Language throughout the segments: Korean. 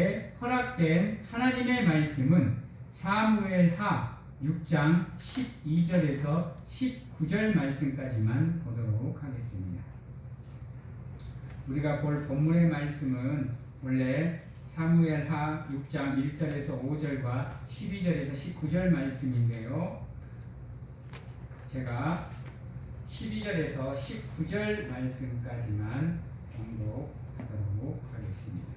다윗에게 허락된 하나님의 말씀은 사무엘하 6장 12절에서 19절 말씀까지만 보도록 하겠습니다. 우리가 볼 본문의 말씀은 원래 사무엘하 6장 1절에서 5절과 12절에서 19절 말씀인데요. 제가 12절에서 19절 말씀까지만 봉독하도록 하겠습니다.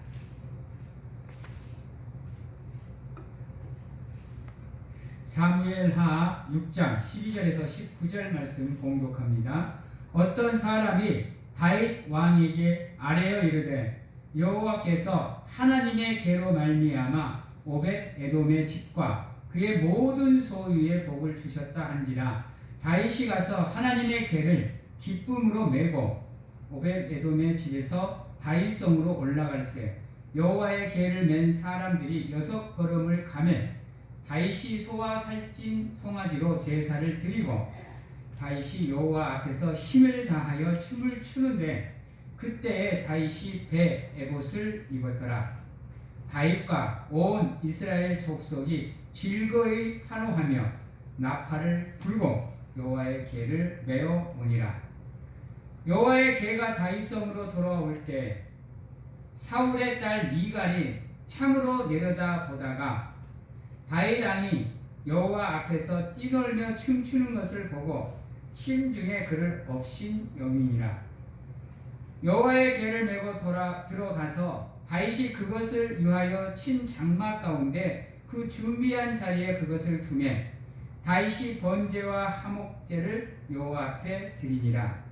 사무엘하 6장 12절에서 19절 말씀 봉독합니다. 어떤 사람이 다윗 왕에게 아뢰어 이르되 여호와께서 하나님의 계로 말미암아 오벳 에돔의 집과 그의 모든 소유의 복을 주셨다 한지라. 다윗이 가서 하나님의 계를 기쁨으로 메고 오벳 에돔의 집에서 다윗성으로 올라갈새 여호와의 계를 맨 사람들이 6걸음을 가매 다윗이 소와 살찐 송아지로 제사를 드리고 다윗이 여호와 앞에서 힘을 다하여 춤을 추는데 그때에 다윗이 배 에봇을 입었더라. 다윗과 온 이스라엘 족속이 즐거이 환호하며 나팔을 불고 여호와의 계를 메어 오니라. 여호와의 계가 다윗성으로 돌아올 때 사울의 딸 미갈이 창으로 내려다 보다가 다윗 왕이 여호와 앞에서 뛰놀며 춤추는 것을 보고 심중에 그를 업신 여민이라. 여호와의 계를 메고 들어가서 다윗이 그것을 위하여 친 장막 가운데 그 준비한 자리에 그것을 두매 다윗이 번제와 화목제를 여호와 앞에 드리니라.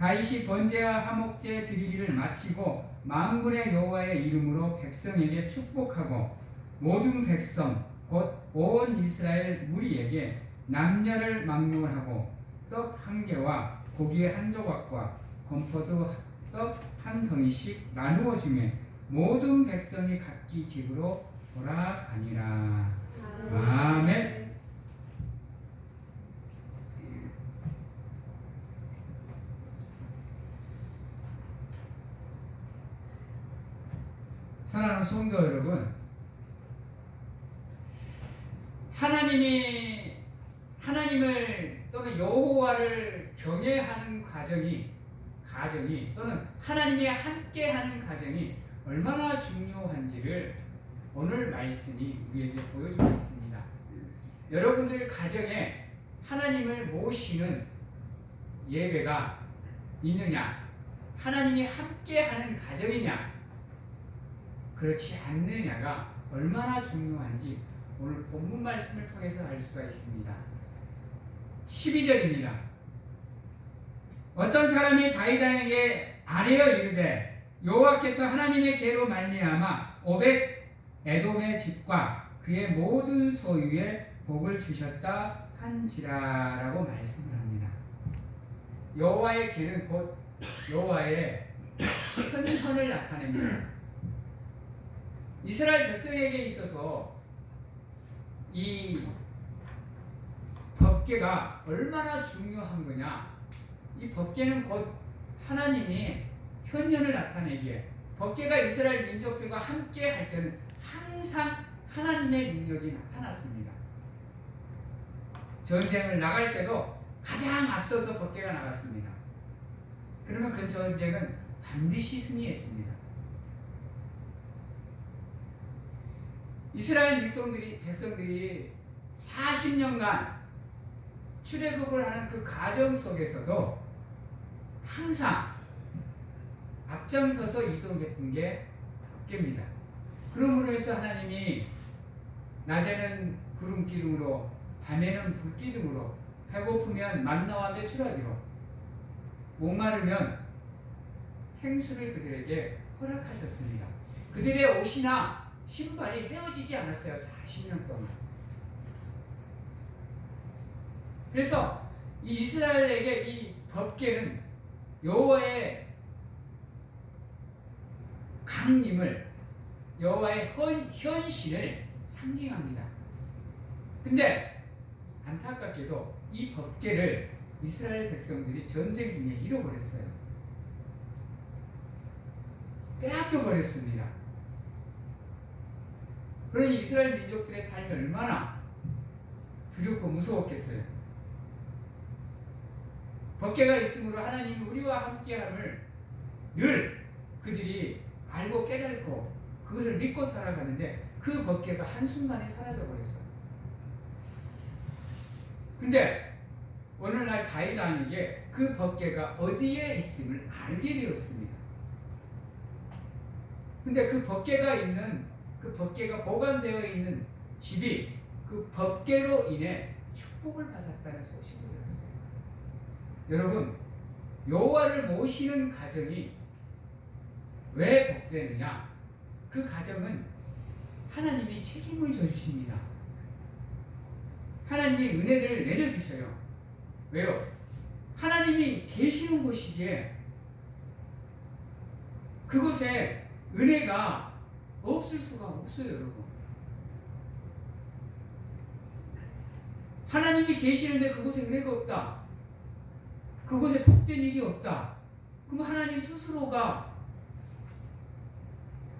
다윗이 번제와 화목제 드리기를 마치고 만군의 여호와의 이름으로 백성에게 축복하고 모든 백성 곧 온 이스라엘 무리에게 남녀를 막론하고 떡 한 개와 고기 한 조각과 건포도 떡 한 덩이씩 나누어 주매 모든 백성이 각기 집으로 돌아가니라. 아멘. 사랑하는 성도 여러분, 하나님을 또는 여호와를 경외하는 가정이 또는 하나님이 함께하는 가정이 얼마나 중요한지를 오늘 말씀이 우리에게 보여주고 있습니다. 여러분들 가정에 하나님을 모시는 예배가 있느냐, 하나님이 함께하는 가정이냐, 그렇지 않느냐가 얼마나 중요한지 오늘 본문 말씀을 통해서 알 수가 있습니다. 12절입니다. 어떤 사람이 다윗 왕에게 아뢰어 이르되 여호와께서 하나님의 계로 말미암아 오벳 에돔의 집과 그의 모든 소유에 복을 주셨다 한지라라고 말씀을 합니다. 여호와의 계는 곧 여호와의 현현을 나타냅니다. 이스라엘 백성에게 있어서 이 법궤가 얼마나 중요한 거냐. 이 법궤는 곧 하나님이 현현을 나타내기에 법궤가 이스라엘 민족들과 함께 할 때는 항상 하나님의 능력이 나타났습니다. 전쟁을 나갈 때도 가장 앞서서 법궤가 나갔습니다. 그러면 그 전쟁은 반드시 승리했습니다. 이스라엘 백성들이 40년간 출애굽을 하는 그 과정 속에서도 항상 앞장서서 이동했던 게 법궤입니다. 그러므로 해서 하나님이 낮에는 구름 기둥으로 밤에는 불 기둥으로 배고프면 만나와 메추라기로 목마르면 생수를 그들에게 허락하셨습니다. 그들의 옷이나 신발이 헤어지지 않았어요. 40년 동안. 그래서 이 이스라엘에게 이 법궤는 여호와의 강림을, 여호와의 현신을 상징합니다. 근데 안타깝게도 이 법궤를 이스라엘 백성들이 전쟁 중에 잃어버렸어요. 빼앗겨 버렸습니다. 그러니 이스라엘 민족들의 삶이 얼마나 두렵고 무서웠겠어요. 법궤가 있으므로 하나님이 우리와 함께함을 늘 그들이 알고 깨닫고 그것을 믿고 살아가는데 그 법궤가 한순간에 사라져 버렸어요. 근데 오늘날 다윗 왕에게 그 법궤가 어디에 있음을 알게 되었습니다. 근데 그 법궤가 보관되어 있는 집이 그 법궤로 인해 축복을 받았다는 소식을 들었어요. 여러분, 여호와를 모시는 가정이 왜 복되느냐? 그 가정은 하나님이 책임을 져주십니다. 하나님이 은혜를 내려주셔요. 왜요? 하나님이 계시는 곳이기에 그곳에 은혜가 없을 수가 없어요, 여러분. 하나님이 계시는데 그곳에 은혜가 없다. 그곳에 복된 일이 없다. 그럼 하나님 스스로가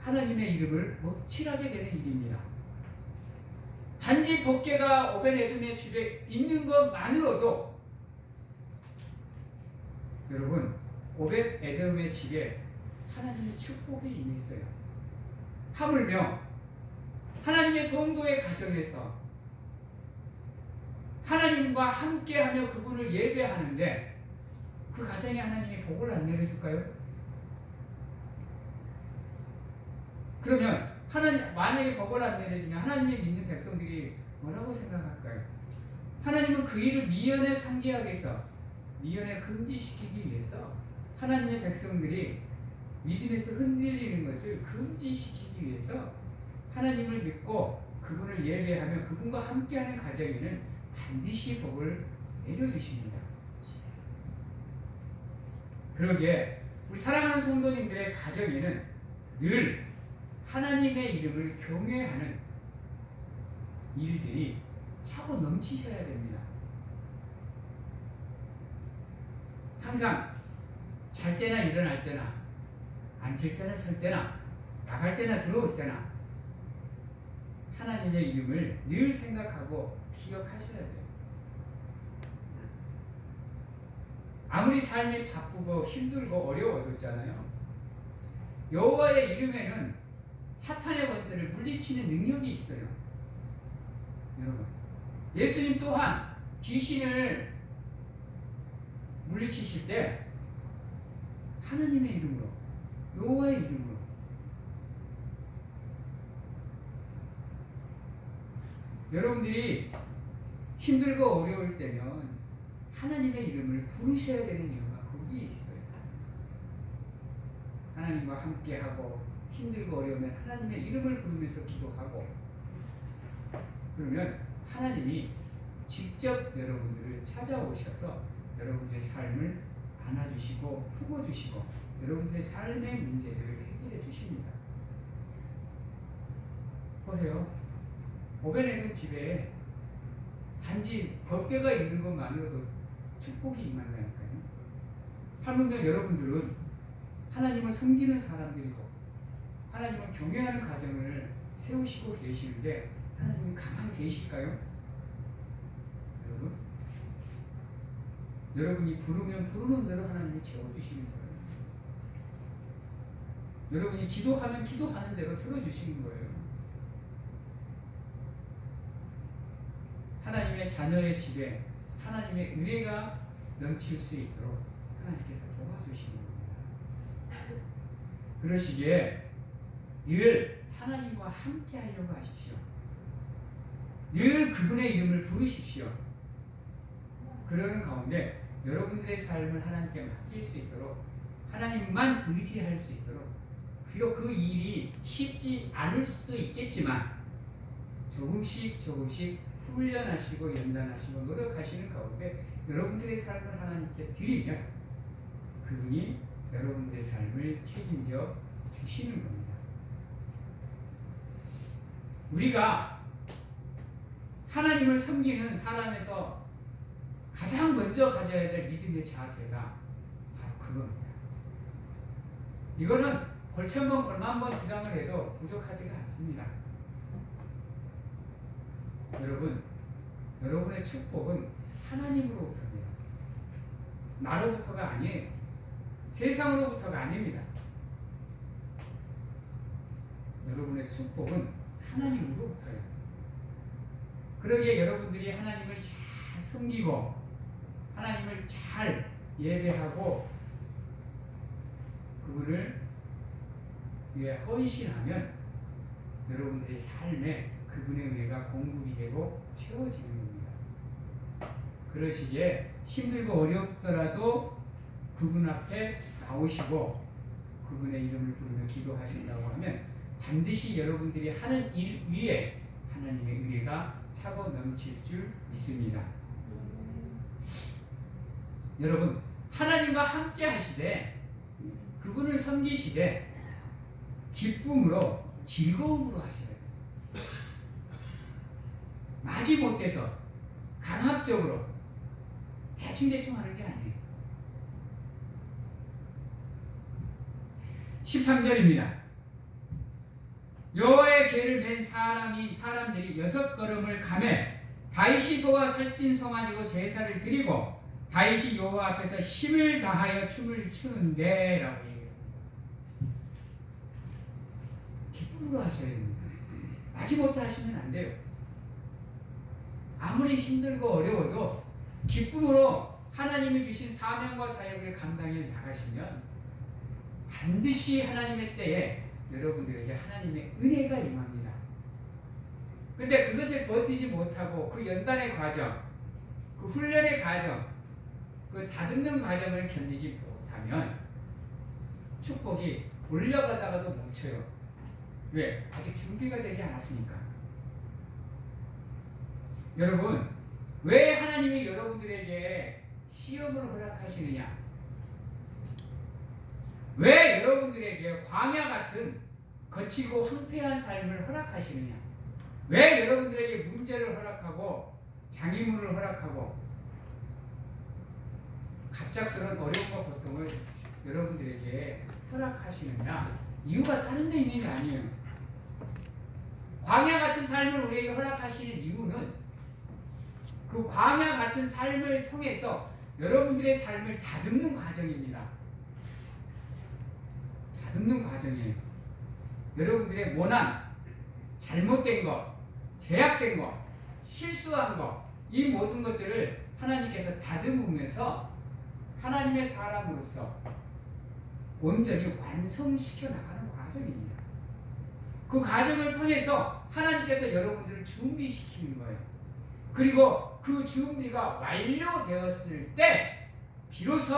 하나님의 이름을 먹칠하게 되는 일입니다. 단지 법궤가 오벳에돔의 집에 있는 것만으로도 여러분, 오벳에돔의 집에 하나님의 축복이 임했어요. 하물며 하나님의 성도의 가정에서 하나님과 함께하며 그분을 예배하는데 그 가정에 하나님이 복을 안 내려줄까요? 그러면 만약에 복을 안 내려주면 하나님의 믿는 백성들이 뭐라고 생각할까요? 하나님은 그 일을 미연에 상기하기 위해서, 미연에 금지시키기 위해서 하나님의 백성들이 믿음에서 흔들리는 것을 금지시키기 위해서 하나님을 믿고 그분을 예배하며 그분과 함께하는 가정에는 반드시 복을 내려주십니다. 그러기에 우리 사랑하는 성도님들의 가정에는 늘 하나님의 이름을 경외하는 일들이 차고 넘치셔야 됩니다. 항상 잘 때나 일어날 때나 앉을 때나 설 때나 나갈 때나 들어올 때나 하나님의 이름을 늘 생각하고 기억하셔야 돼요. 아무리 삶이 바쁘고 힘들고 어려워졌잖아요. 여호와의 이름에는 사탄의 권세를 물리치는 능력이 있어요. 여러분, 예수님 또한 귀신을 물리치실 때 하나님의 이름으로, 여호와의 이름으로, 여러분들이 힘들고 어려울 때면 하나님의 이름을 부르셔야 되는 이유가 거기에 있어요. 하나님과 함께하고 힘들고 어려우면 하나님의 이름을 부르면서 기도하고, 그러면 하나님이 직접 여러분들을 찾아오셔서 여러분들의 삶을 안아주시고 품어주시고 여러분들의 삶의 문제들을 해결해 주십니다. 보세요. 오벳에돔 집에 단지 법궤가 있는 것만으로도 축복이 임한다니까요. 하물며 여러분들은 하나님을 섬기는 사람들이고 하나님을 경외하는 가정을 세우시고 계시는데 하나님이 가만히 계실까요? 여러분, 여러분이 부르면 부르는 대로 하나님이 채워주시는 거예요. 여러분이 기도하면 기도하는 대로 들어주시는 거예요. 하나님의 자녀의 집에 하나님의 은혜가 넘칠 수 있도록 하나님께서 도와주시는 겁니다. 그러시기에 늘 하나님과 함께 하려고 하십시오. 늘 그분의 이름을 부르십시오. 그러는 가운데 여러분들의 삶을 하나님께 맡길 수 있도록, 하나님만 의지할 수 있도록, 비록 그 일이 쉽지 않을 수 있겠지만 조금씩 훈련하시고 연단하시고 노력하시는 가운데 여러분들의 삶을 하나님께 드리면 그분이 여러분들의 삶을 책임져 주시는 겁니다. 우리가 하나님을 섬기는 사람에서 가장 먼저 가져야 될 믿음의 자세가 바로 그겁니다. 이거는 골천번 골만번 주장을 해도 부족하지가 않습니다. 여러분, 여러분의 축복은 하나님으로부터입니다. 나로부터가 아니에요. 세상으로부터가 아닙니다. 여러분의 축복은 하나님으로부터예요. 그러기에 여러분들이 하나님을 잘 섬기고 하나님을 잘 예배하고 그분을 위해 헌신하면 여러분들의 삶에 그분의 은혜가 공급이 되고 채워지는 겁니다. 그러시기에 힘들고 어렵더라도 그분 앞에 나오시고 그분의 이름을 부르며 기도하신다고 하면 반드시 여러분들이 하는 일 위에 하나님의 은혜가 차고 넘칠 줄 믿습니다. 여러분, 하나님과 함께 하시되 그분을 섬기시되 기쁨으로 즐거움으로 하셔야 돼요. 마지못해서 강압적으로 대충대충 하는 게 아니에요. 13절입니다. 여호와의 궤를 맨 사람들이 6걸음을 가매 다윗이 소와 살찐 송아지고 제사를 드리고 다윗이 여호와 앞에서 힘을 다하여 춤을 추는데 라고 얘기해요. 기쁨으로 하셔야 됩니다. 마지못해 하시면 안 돼요. 아무리 힘들고 어려워도 기쁨으로 하나님이 주신 사명과 사역을 감당해 나가시면 반드시 하나님의 때에 여러분들에게 하나님의 은혜가 임합니다. 근데 그것을 버티지 못하고 그 연단의 과정, 그 훈련의 과정, 그 다듬는 과정을 견디지 못하면 축복이 올라가다가도 멈춰요. 왜? 아직 준비가 되지 않았으니까. 여러분, 왜 하나님이 여러분들에게 시험을 허락하시느냐? 왜 여러분들에게 광야 같은 거치고 황폐한 삶을 허락하시느냐? 왜 여러분들에게 문제를 허락하고 장애물을 허락하고 갑작스러운 어려움과 고통을 여러분들에게 허락하시느냐? 이유가 다른 데 있는 게 아니에요. 광야 같은 삶을 우리에게 허락하시는 이유는 그 광야 같은 삶을 통해서 여러분들의 삶을 다듬는 과정입니다. 다듬는 과정이에요. 여러분들의 모난, 잘못된 것, 제약된 것, 실수한 것, 이 모든 것들을 하나님께서 다듬으면서 하나님의 사람으로서 온전히 완성시켜 나가는 과정입니다. 그 과정을 통해서 하나님께서 여러분들을 준비시키는 거예요. 그리고 그 준비가 완료되었을 때 비로소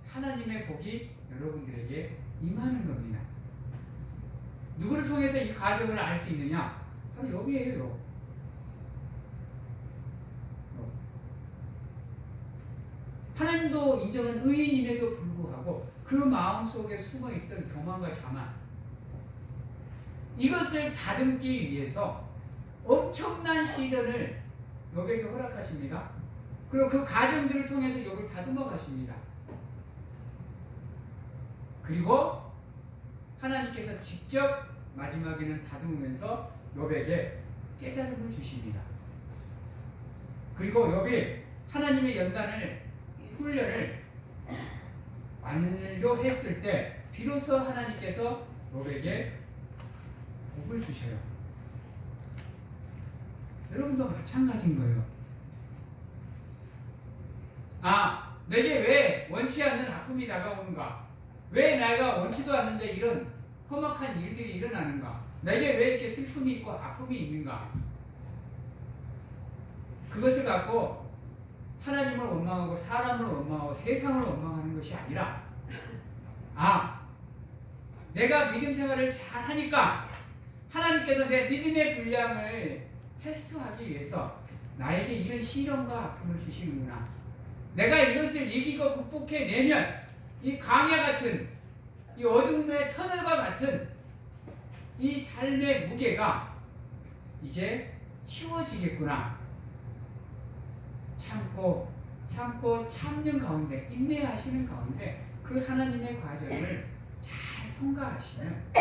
하나님의 복이 여러분들에게 임하는 겁니다. 누구를 통해서 이 과정을 알 수 있느냐? 바로 여기에요. 하나님도 인정한 의인임에도 불구하고 그 마음속에 숨어있던 교만과 자만, 이것을 다듬기 위해서 엄청난 시련을 욥에게 허락하십니다. 그리고 그 과정들을 통해서 욥을 다듬어 가십니다. 그리고 하나님께서 직접 마지막에는 다듬으면서 욥에게 깨달음을 주십니다. 그리고 욥이 하나님의 연단을 훈련을 완료했을 때 비로소 하나님께서 욥에게 복을 주셔요. 여러분도 마찬가지인 거예요. 아, 내게 왜 원치 않는 아픔이 다가오는가? 왜 내가 원치도 않는데 이런 험악한 일들이 일어나는가? 내게 왜 이렇게 슬픔이 있고 아픔이 있는가? 그것을 갖고 하나님을 원망하고 사람을 원망하고 세상을 원망하는 것이 아니라, 아, 내가 믿음 생활을 잘 하니까 하나님께서 내 믿음의 분량을 테스트하기 위해서 나에게 이런 시련과 아픔을 주시는구나. 내가 이것을 이기고 극복해내면 이 광야 같은, 이 어둠의 터널과 같은 이 삶의 무게가 이제 치워지겠구나. 참고 참는 가운데, 인내하시는 가운데 그 하나님의 과정을 잘 통과하시면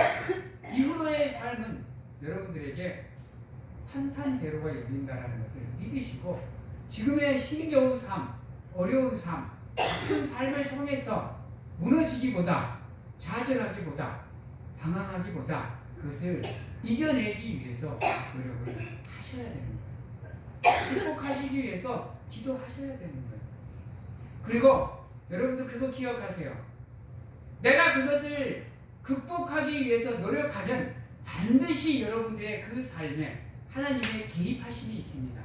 이후로의 삶은 여러분들에게 탄탄대로가 열린다라는 것을 믿으시고 지금의 힘겨운 삶, 어려운 삶, 아픈 삶을 통해서 무너지기보다 좌절하기보다 방황하기보다 그것을 이겨내기 위해서 노력을 하셔야 되는 거예요. 극복하시기 위해서 기도하셔야 되는 거예요. 그리고 여러분들 그거 기억하세요. 내가 그것을 극복하기 위해서 노력하면 반드시 여러분들의 그 삶에 하나님의 개입하심이 있습니다.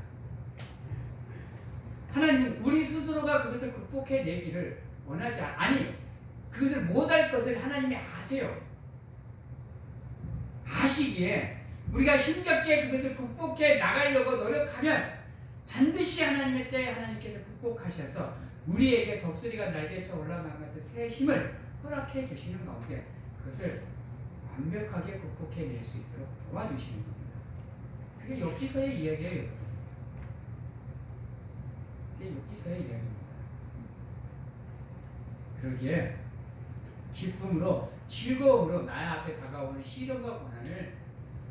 하나님은 우리 스스로가 그것을 극복해내기를 원하지 아니 그것을 못할 것을 하나님이 아세요. 아시기에 우리가 힘겹게 그것을 극복해 나가려고 노력하면 반드시 하나님의 때에 하나님께서 극복하셔서 우리에게 독수리가 날개쳐 올라간 것 같은 새 힘을 허락해 주시는 가운데 그것을 완벽하게 극복해낼 수 있도록 도와주시는 겁니다. 그게 욥기서의 이야기예요. 그게 욥기서의 이야기입니다. 그러기에 기쁨으로 즐거움으로 나의 앞에 다가오는 시련과 고난을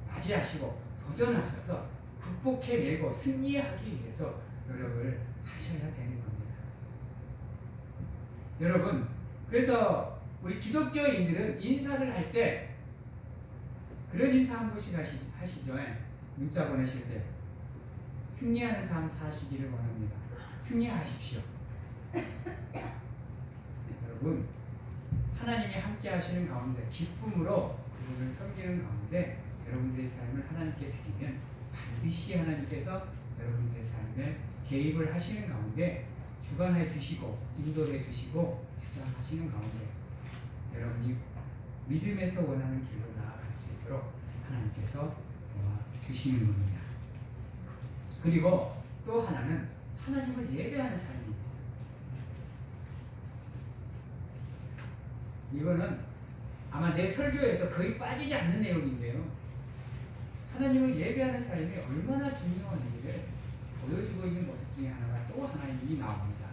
맞이하시고 도전하셔서 극복해내고 승리하기 위해서 노력을 하셔야 되는 겁니다. 여러분, 그래서 우리 기독교인들은 인사를 할 때 그런 인사 한 번씩 하시죠. 문자 보내실 때 승리하는 삶 사시기를 원합니다. 승리하십시오. 여러분, 하나님이 함께 하시는 가운데 기쁨으로 그분을 섬기는 가운데 여러분들의 삶을 하나님께 드리면 반드시 하나님께서 여러분들의 삶에 개입을 하시는 가운데 주관해 주시고 인도해 주시고 주장하시는 가운데 여러분이 믿음에서 원하는 길로 나아갈 수 있도록 하나님께서 도와주시는 겁니다. 그리고 또 하나는 하나님을 예배하는 삶입니다. 이거는 아마 내 설교에서 거의 빠지지 않는 내용인데요. 하나님을 예배하는 삶이 얼마나 중요한지를 보여주고 있는 모습 중에 하나가 또 하나님이 나옵니다.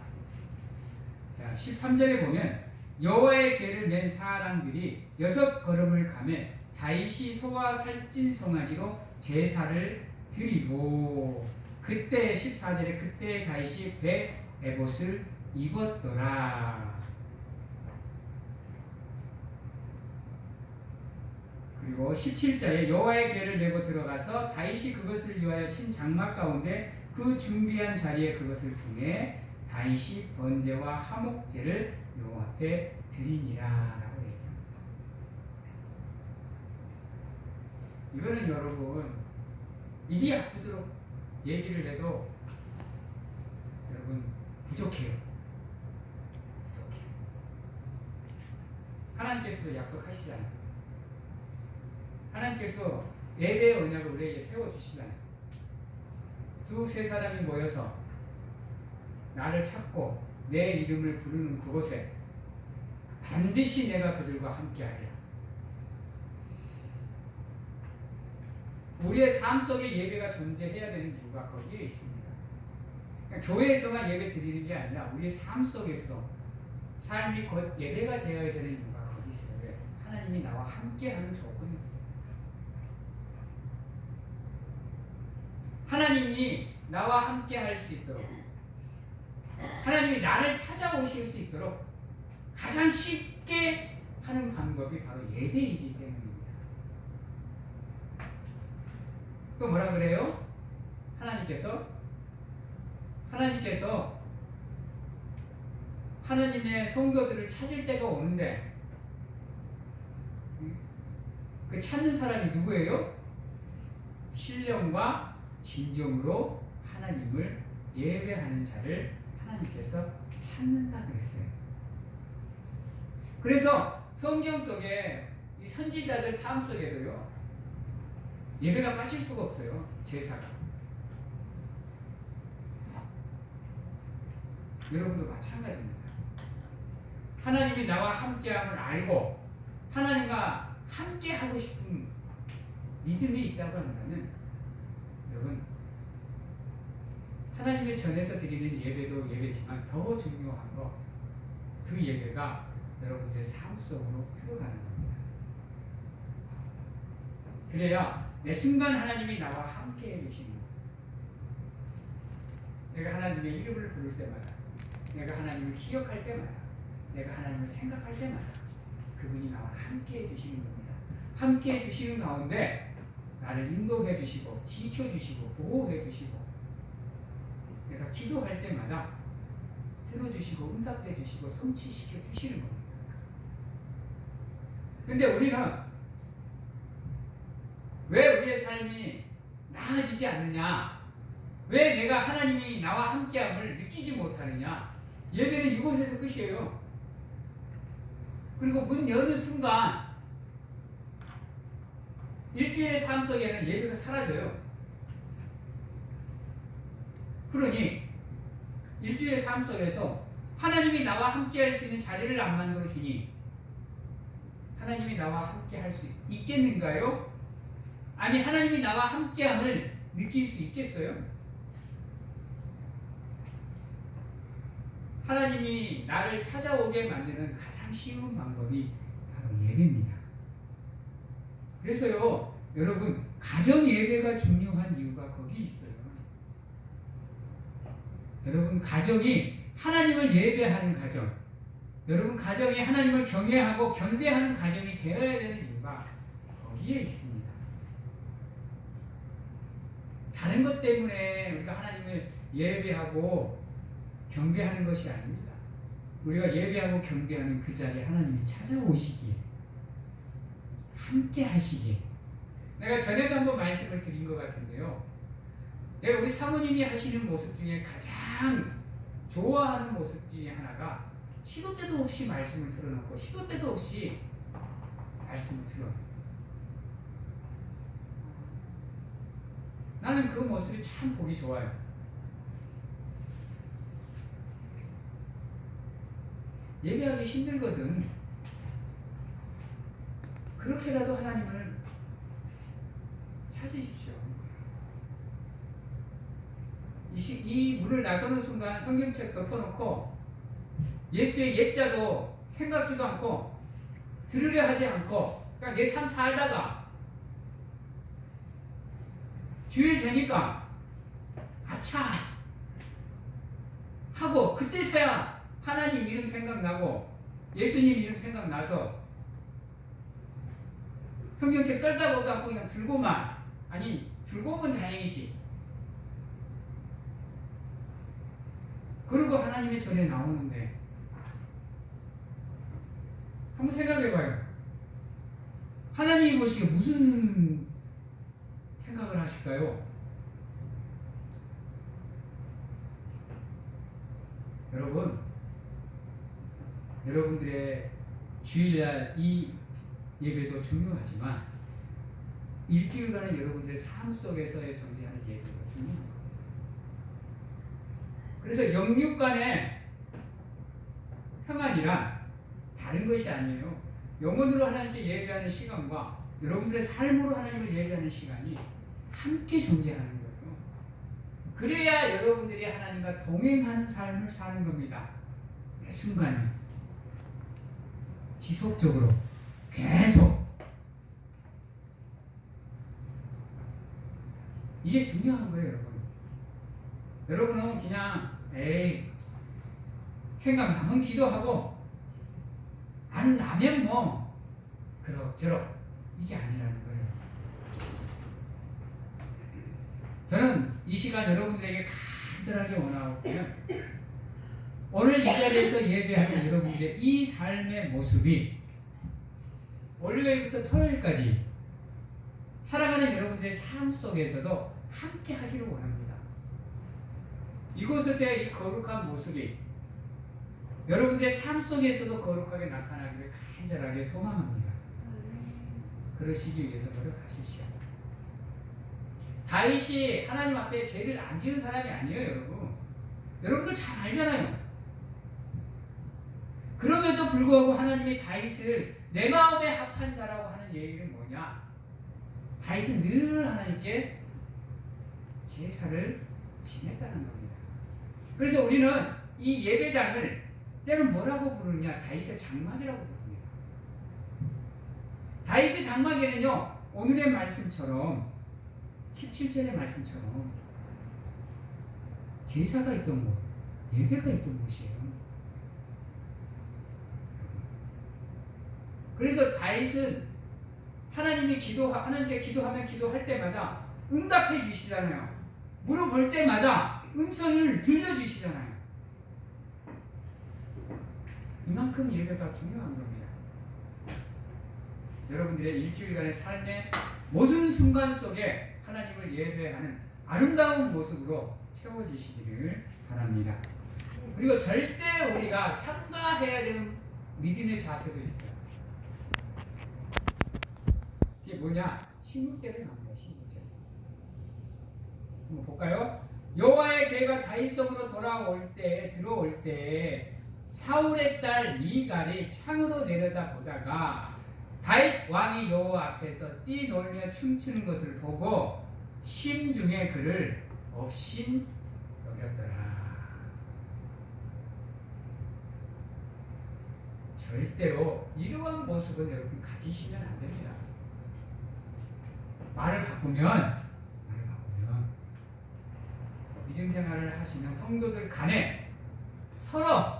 자, 13절에 보면 여호와의 궤를 맨 사람들이 6걸음을 가매 다윗이 소와 살찐 송아지로 제사를 드리고 그때 14절에 그때 다윗이 배 에봇을 입었더라. 그리고 17절에 여호와의 궤를 메고 들어가서 다윗이 그것을 위하여 친 장막 가운데 그 준비한 자리에 그것을 두매 다윗이 번제와 화목제를 여호와 앞에 드리니라 라고 얘기합니다. 이거는 여러분 입이 아프도록 얘기를 해도 여러분 부족해요. 하나님께서도 약속하시잖아요. 하나님께서 예배의 언약을 우리에게 세워주시잖아요. 두세 사람이 모여서 나를 찾고 내 이름을 부르는 그곳에 반드시 내가 그들과 함께하리라. 우리의 삶 속에 예배가 존재해야 되는 이유가 거기에 있습니다. 그러니까 교회에서만 예배 드리는 게 아니라 우리의 삶 속에서 삶이 곧 예배가 되어야 되는 이유가 거기 있어요. 왜? 하나님이 나와 함께하는 조건입니다. 하나님이 나와 함께 할 수 있도록 하나님이 나를 찾아오실 수 있도록 가장 쉽게 하는 방법이 바로 예배이기 때문입니다. 또 뭐라 그래요? 하나님께서 하나님의 성도들을 찾을 때가 오는데 그 찾는 사람이 누구예요? 신령과 진정으로 하나님을 예배하는 자를 하나님께서 찾는다 그랬어요. 그래서 성경 속에 이 선지자들 삶 속에도요 예배가 빠질 수가 없어요. 제사가. 여러분도 마찬가지입니다. 하나님이 나와 함께함을 알고 하나님과 함께하고 싶은 믿음이 있다고 한다면 여러분 하나님의 전에서 드리는 예배도 예배지만 더 중요한 거 그 예배가 여러분들의 삶 속으로 들어가는 겁니다. 그래야 매 순간 하나님이 나와 함께 해주시는 거예요. 내가 하나님의 이름을 부를 때마다, 내가 하나님을 기억할 때마다, 내가 하나님을 생각할 때마다 그분이 나와 함께 해주시는 겁니다. 함께 해주시는 가운데 나를 인도해 주시고 지켜주시고 보호해 주시고 내가 기도할 때마다 들어주시고 응답해 주시고 성취시켜 주시는 겁니다. 근데 우리는 왜 우리의 삶이 나아지지 않느냐? 왜 내가 하나님이 나와 함께함을 느끼지 못하느냐? 예배는 이곳에서 끝이에요. 그리고 문 여는 순간 일주일의 삶 속에는 예배가 사라져요. 그러니 일주일의 삶 속에서 하나님이 나와 함께할 수 있는 자리를 안 만들어 주니 하나님이 나와 함께할 수 있겠는가요? 아니 하나님이 나와 함께함을 느낄 수 있겠어요? 하나님이 나를 찾아오게 만드는 가장 쉬운 방법이 바로 예배입니다. 그래서요, 여러분 가정 예배가 중요한 이유가 거기 있어요. 여러분 가정이 하나님을 예배하는 가정, 여러분 가정이 하나님을 경외하고 경배하는 가정이 되어야 되는 이유가 거기에 있습니다. 다른 것 때문에 우리가 하나님을 예배하고 경배하는 것이 아닙니다. 우리가 예배하고 경배하는 그 자리에 하나님이 찾아오시기에 함께 하시기에 내가 전에도 한번 말씀을 드린 것 같은데요. 내가 우리 사모님이 하시는 모습 중에 가장 좋아하는 모습 중에 하나가 시도 때도 없이 말씀을 틀어놓고 시도 때도 없이 말씀을 틀어놓고 나는 그 모습이 참 보기 좋아요. 예배하기 힘들거든. 그렇게라도 하나님을 찾으십시오. 이 문을 나서는 순간 성경책 덮어놓고 예수의 옛자도 생각지도 않고 들으려 하지 않고 그냥 내 삶 살다가 주일 되니까 아차 하고 그때서야 하나님 이름 생각나고 예수님 이름 생각나서 성경책 떨다 보다 그냥 들고만 아니 들고 오면 다행이지. 그리고 하나님의 전에 나오는데 한번 생각해봐요. 하나님이 보시기에 무슨 생각을 하실까요? 여러분들의 주일날 이 예배도 중요하지만 일주일간의 여러분들의 삶 속에서의 존재하는 예배도 중요합니다. 그래서 영육 간의 평안이란 다른 것이 아니에요. 영혼으로 하나님께 예배하는 시간과 여러분들의 삶으로 하나님을 예배하는 시간이 함께 존재하는 거예요. 그래야 여러분들이 하나님과 동행하는 삶을 사는 겁니다. 매 순간 지속적으로 계속 이게 중요한 거예요. 여러분은 그냥 생각나면 기도하고 안 나면 뭐 그럭저럭 이게 아니라는 거예요. 저는 이 시간 여러분들에게 간절하게 원하고요. 오늘 이 자리에서 예배하는 여러분들의 이 삶의 모습이 월요일부터 토요일까지 살아가는 여러분들의 삶 속에서도 함께 하기를 원합니다. 이곳에서의 이 거룩한 모습이 여러분들의 삶 속에서도 거룩하게 나타나기를 간절하게 소망합니다. 그러시기 위해서 노력하십시오. 다윗이 하나님 앞에 죄를 안 지은 사람이 아니에요, 여러분. 여러분들 잘 알잖아요. 그럼에도 불구하고 하나님이 다윗을 내 마음에 합한 자라고 하는 얘기는 뭐냐? 다윗은 늘 하나님께 제사를 지냈다는 겁니다. 그래서 우리는 이 예배당을 때는 뭐라고 부르느냐? 다윗의 장막이라고 부릅니다. 다윗의 장막에는요 오늘의 말씀처럼 17절의 말씀처럼 제사가 있던 곳, 예배가 있던 곳이에요. 그래서 다윗은 하나님께 기도하면 기도할 때마다 응답해 주시잖아요. 물어볼 때마다 음성을 들려주시잖아요. 이만큼 예배가 중요한 겁니다. 여러분들의 일주일간의 삶의 모든 순간 속에 하나님을 예배하는 아름다운 모습으로 채워지시기를 바랍니다. 그리고 절대 우리가 삼가해야 되는 믿음의 자세도 있어요. 이게 뭐냐? 신국제를 나옵니다. 신국제. 한번 볼까요? 여호와의 괴가 다윗성으로 들어올 때 사울의 딸 미갈이 창으로 내려다 보다가 다윗 왕이 여호와 앞에서 뛰놀며 춤추는 것을 보고 심중에 그를 업신 여겼더라. 절대로 이러한 모습은 여러분 가지시면 안 됩니다. 말을 바꾸면 믿음 생활을 하시면 성도들 간에 서로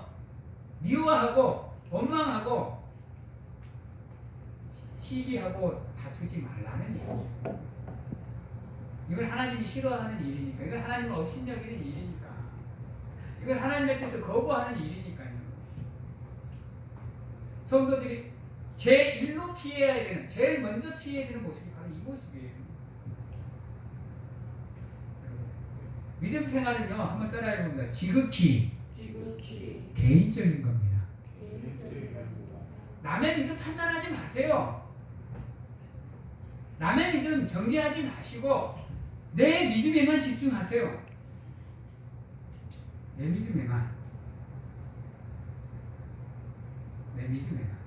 미워하고 원망하고 시기하고 다투지 말라는 얘기예요. 이건 하나님이 싫어하는 일이니까. 이건 하나님을 업신여기는 일이니까. 이건 하나님의 뜻을 거부하는 일이니까요. 성도들이 제일로 피해야 되는, 제일 먼저 피해야 되는 모습이 바로 이 모습이에요. 믿음 생활은요, 한번 따라해 봅니다. 지극히 개인적인 겁니다. 남의 믿음 판단하지 마세요. 남의 믿음 정죄하지 마시고 내 믿음에만 집중하세요. 내 믿음에만. 내 믿음에만.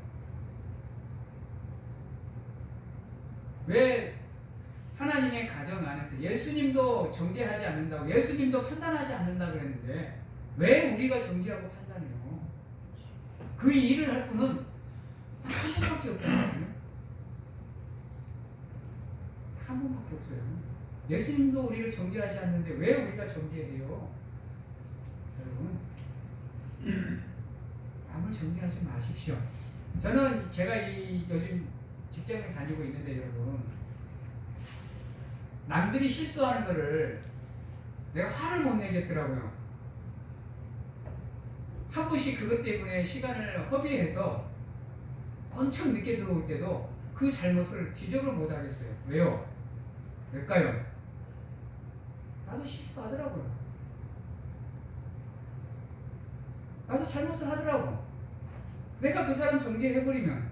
왜 하나님의 가정 안에서 예수님도 정죄하지 않는다고, 예수님도 판단하지 않는다고 그랬는데 왜 우리가 정죄하고 판단해요? 그 일을 할 분은 한 분밖에 없거든요. 한 분밖에 없어요. 예수님도 우리를 정죄하지 않는데 왜 우리가 정죄해요? 여러분, 남을 정죄하지 마십시오. 저는 제가 요즘 직장을 다니고 있는데 여러분, 남들이 실수하는 거를 내가 화를 못 내겠더라고요. 한 번씩 그것 때문에 시간을 허비해서 엄청 늦게 들어올 때도 그 잘못을 지적을 못 하겠어요. 왜요? 왜일까요? 나도 실수하더라고요. 나도 잘못을 하더라고. 내가 그 사람 정죄해버리면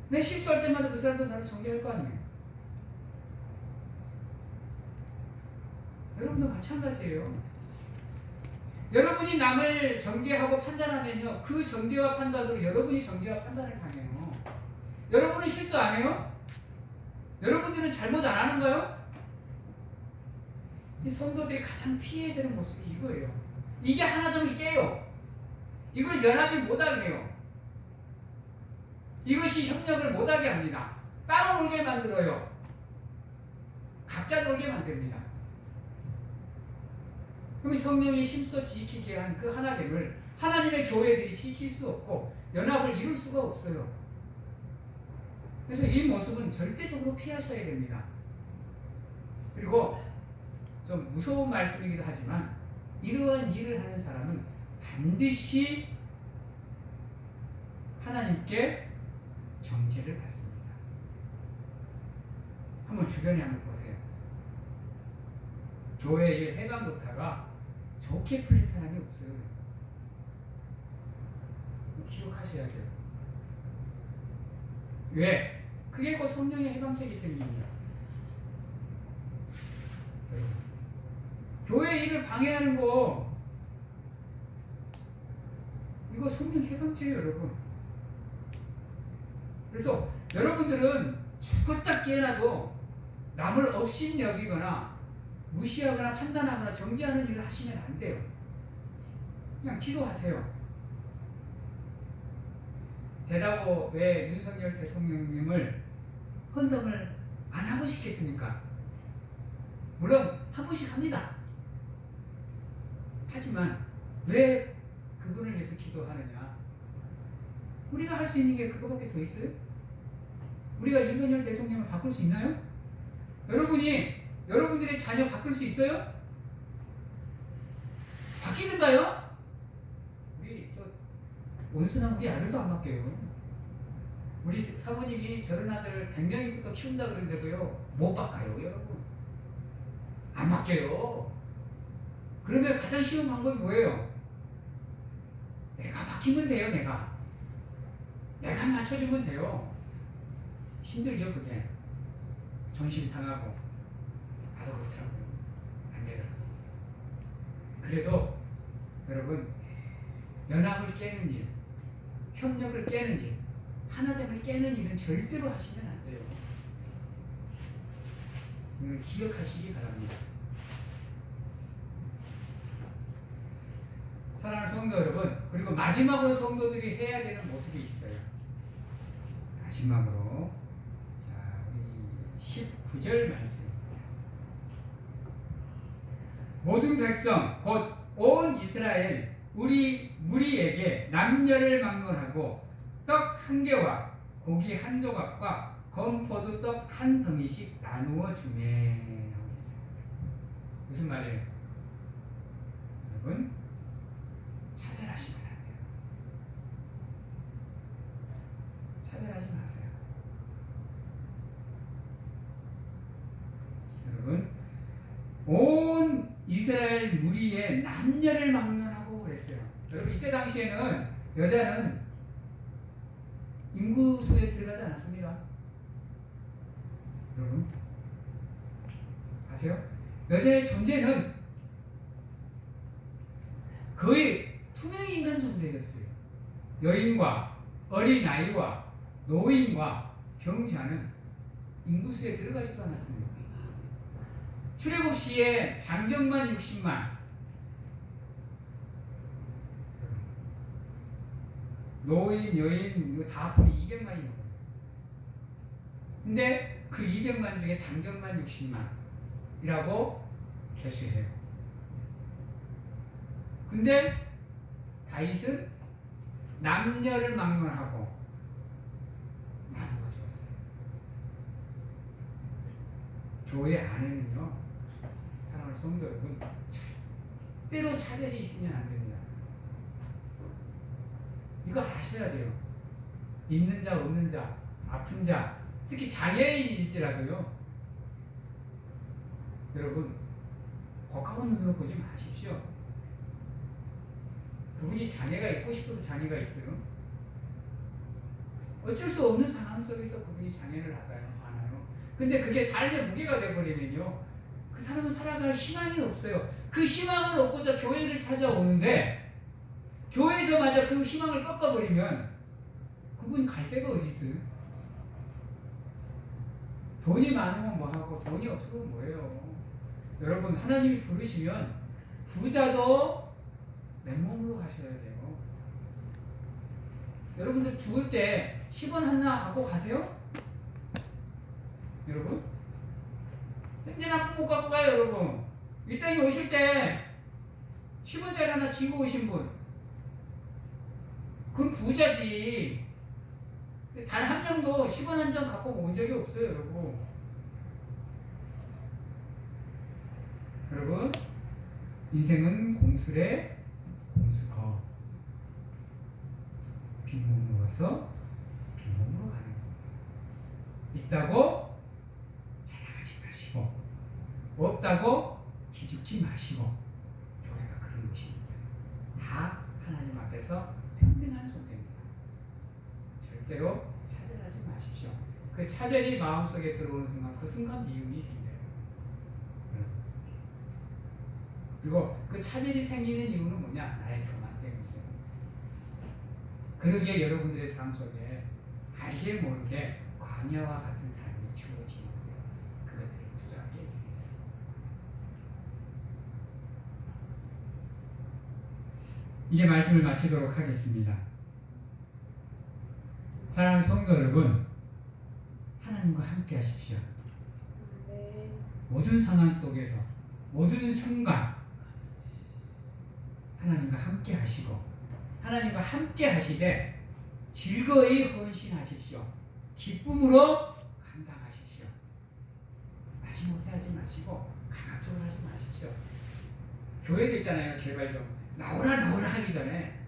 내 실수할 때마다 그 사람도 나를 정죄할 거 아니에요. 여러분도 마찬가지예요. 여러분이 남을 정죄하고 판단하면요, 그 정죄와 판단으로 여러분이 정죄와 판단을 당해요. 여러분은 실수 안 해요? 여러분들은 잘못 안 하는가요? 이 성도들이 가장 피해야 되는 모습이 이거예요. 이게 하나둘 깨요. 이걸 연합이 못하게 해요. 이것이 협력을 못하게 합니다. 따로 놀게 만들어요. 각자 놀게 만듭니다. 그럼 성령이 심써 지키게 한 그 하나됨을 하나님의 교회들이 지킬 수 없고 연합을 이룰 수가 없어요. 그래서 이 모습은 절대적으로 피하셔야 됩니다. 그리고 좀 무서운 말씀이기도 하지만 이러한 일을 하는 사람은 반드시 하나님께 정죄를 받습니다. 한번 주변에 한번 보세요. 교회 일 해방 놓다가 좋게 풀린 사람이 없어요. 기억하셔야 돼요. 왜? 그게 곧 성령의 해방책이기 때문입니다. 교회 일을 방해하는 거 이거 성령 해방책이에요, 여러분. 그래서 여러분들은 죽었다 깨어나도 남을 업신여기거나 무시하거나 판단하거나 정죄하는 일을 하시면 안 돼요. 그냥 기도하세요. 제라고 왜 윤석열 대통령님을 헌금을 안 하고 싶겠습니까? 물론 한 번씩 합니다. 하지만 왜 그분을 위해서 기도하느냐? 우리가 할 수 있는 게 그거밖에 더 있어요? 우리가 윤석열 대통령을 바꿀 수 있나요? 여러분들의 자녀 바꿀 수 있어요? 바뀌는가요? 원수는 우리 아들도 안 바뀌어요. 우리 사모님이 저런 아들 100명 있어도 키운다 그러는데도요, 못 바꿔요, 여러분. 안 바뀌어요. 그러면 가장 쉬운 방법이 뭐예요? 내가 바뀌면 돼요, 내가 맞춰주면 돼요. 힘들죠, 그게. 존심 상하고. 나도 그렇더라고요. 안 되더라고요. 그래도, 여러분, 연합을 깨는 일, 협력을 깨는 일, 하나됨을 깨는 일은 절대로 하시면 안 돼요. 기억하시기 바랍니다. 사랑하는 성도 여러분, 그리고 마지막으로 성도들이 해야 되는 모습이 있어요. 마지막으로, 자, 우리 19절 말씀입니다. 모든 백성, 곧 온 이스라엘, 우리 무리에게 남녀를 막론하고 떡 한 개와 고기 한 조각과 건포도 떡 한 덩이씩 나누어 주매. 무슨 말이에요? 여러분, 차별하시면 안 돼요. 차별하지 마세요. 여러분, 온 이스라엘 무리에 남녀를 막론하고 그랬어요. 여러분, 이때 당시에는 여자는 인구수에 들어가지 않았습니다. 여러분 아세요? 여자의 존재는 거의 투명인간 존재였어요. 여인과 어린아이와 노인과 병자는 인구수에 들어가지도 않았습니다. 출애굽 시에 장정만 60만, 노인, 여인 이거 다 합하면 200만이 넘어요. 근데 그 200만 중에 장정만 60만이라고 계수해요. 근데 다윗은 남녀를 막론하고 나누어 주었어요. 교회 안에는요, 사랑하는 성도 여러분, 절대로 차별이 있으면 안 됩니다. 이거 아셔야 돼요. 있는 자, 없는 자, 아픈 자, 특히 장애인일지라도요. 여러분, 격하고 눈으로 보지 마십시오. 그분이 장애가 있고 싶어서 장애가 있어요. 어쩔 수 없는 상황 속에서 그분이 장애를 하나요. 근데 그게 삶의 무게가 되어버리면요, 그 사람은 살아갈 희망이 없어요. 그 희망을 얻고자 교회를 찾아오는데 교회에서마저 그 희망을 꺾어버리면 그분 갈 데가 어디 있어요? 돈이 많으면 뭐하고 돈이 없으면 뭐예요? 여러분, 하나님이 부르시면 부자도 맨몸으로 가셔야 돼요. 여러분들 죽을 때 10원 하나 갖고 가세요? 여러분? 근데 나쁜 못 갖고 가요, 여러분. 이 땅에 오실 때 10원짜리 하나 쥐고 오신 분, 그건 부자지. 단 한 명도 10원 한 장 갖고 온 적이 없어요, 여러분. 여러분, 인생은 공수래 공수거. 빈몸으로 와서 빈몸으로 가는 겁니다. 있다고 자랑하지 마시고, 없다고 기죽지 마시고. 교회가 그런 것입니다. 다 하나님 앞에서 평등한 존재입니다. 절대로 차별하지 마십시오. 그 차별이 마음속에 들어오는 순간, 그 순간 미움이 생겨요. 그리고 그 차별이 생기는 이유는 뭐냐? 나의 교만 때문이에요. 그러기에 여러분들의 삶 속에 알게 모르게 광야와 같은 삶이 주어지는 거예요. 그것들을 부정하게 해주기 위해서. 이제 말씀을 마치도록 하겠습니다. 사랑하는 성도 여러분, 하나님과 함께 하십시오. 네. 모든 상황 속에서 모든 순간 하나님과 함께 하시고 하나님과 함께 하시되 즐거이 헌신하십시오. 기쁨으로 감당하십시오. 마지못해 하지 마시고 강압적으로 하지 마십시오. 교회도 있잖아요. 제발 좀 나오라 하기 전에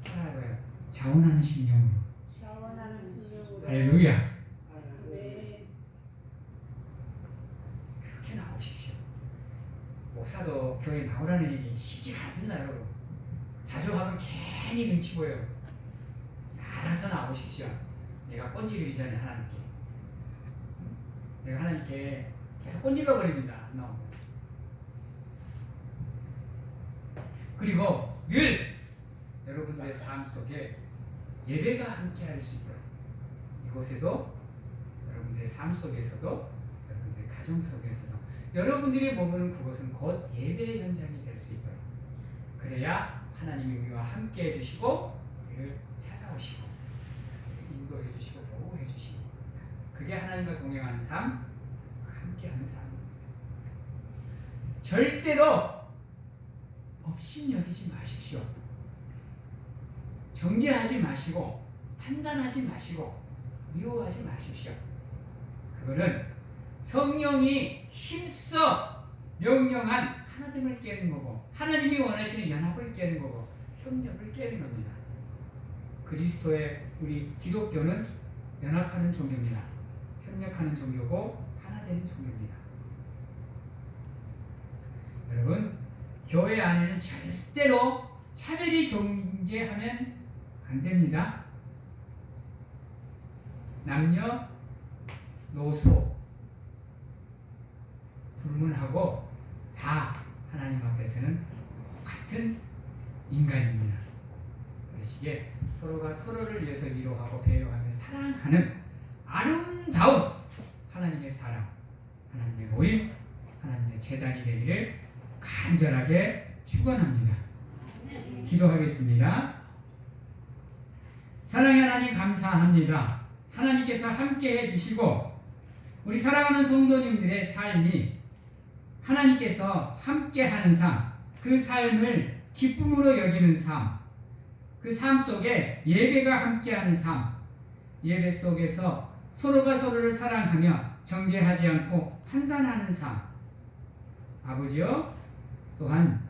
하나님을 자원하는 심령으로. 자원하는 심령으로. 할렐루야. 네. 그렇게 나오십시오. 목사도 교회 나오라는 얘기 쉽지가 않습니다, 여러분. 자주 하면 괜히 눈치 보여요. 알아서 나오십시오. 내가 꼰지르기 전에 하나님께. 내가 하나님께 계속 꼰질러 버립니다. 안 나오면. 그리고 늘 여러분들의 삶 속에 예배가 함께 할 수 있도록 이곳에도 여러분들의 삶 속에서도 여러분들의 가정 속에서도 여러분들이 머무는 그곳은 곧 예배 현장이 될 수 있도록 그래야 하나님이 우리와 함께 해주시고 우리를 찾아오시고 인도해 주시고 보호해 주시고 그게 하나님과 동행하는 삶, 함께하는 삶입니다. 절대로 업신여기지 마십시오. 정죄하지 마시고 판단하지 마시고 미워하지 마십시오. 그거는 성령이 힘써 명령한 하나됨을 깨는 거고 하나님이 원하시는 연합을 깨는 거고 협력을 깨는 겁니다. 그리스도의 우리 기독교는 연합하는 종교입니다. 협력하는 종교고 하나 되는 종교입니다. 여러분, 교회 안에는 절대로 차별이 존재하면 안 됩니다. 남녀, 노소 불문하고 다 하나님 앞에서는 같은 인간입니다. 그러시기에 서로가 서로를 위해서 위로하고 배려하며 사랑하는 아름다운 하나님의 사랑, 하나님의 모임, 하나님의 재단이 되기를 간절하게 축원합니다. 기도하겠습니다. 사랑의 하나님 감사합니다. 하나님께서 함께 해주시고 우리 사랑하는 성도님들의 삶이 하나님께서 함께하는 삶, 그 삶을 기쁨으로 여기는 삶, 그 삶 속에 예배가 함께하는 삶, 예배 속에서 서로가 서로를 사랑하며 정죄하지 않고 판단하는 삶. 아버지요, 또한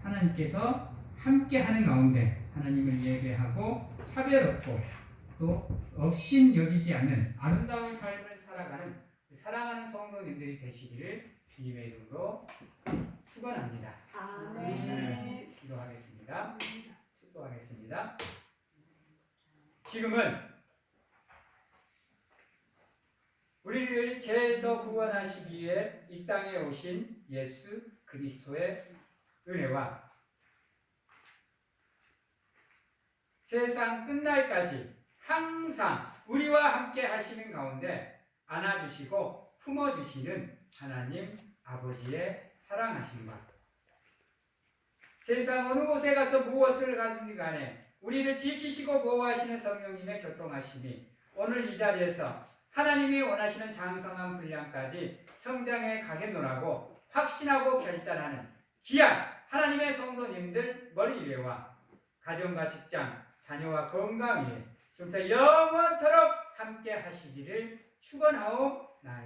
하나님께서 함께하는 가운데 하나님을 예배하고 차별 없고 또 업신 여기지 않는 아름다운 삶을 살아가는 사랑하는 성도님들이 되시기를 주님의 이름으로 축원합니다. 아멘. 기도하겠습니다. 축도하겠습니다. 지금은 우리를 죄에서 구원하시기 위해 이 땅에 오신 예수 그리스도의 은혜와 세상 끝날까지 항상 우리와 함께 하시는 가운데 안아주시고 품어주시는 하나님 아버지의 사랑하심과 세상 어느 곳에 가서 무엇을 가든지 간에 우리를 지키시고 보호하시는 성령님의 교통하심이 오늘 이 자리에서 하나님이 원하시는 장성한 분량까지 성장해 가겠노라고 확신하고 결단하는 귀한 하나님의 성도님들 머리 위에와 가정과 직장, 자녀와 건강 위에 좀 더 영원토록 함께 하시기를 축원하옵나이다.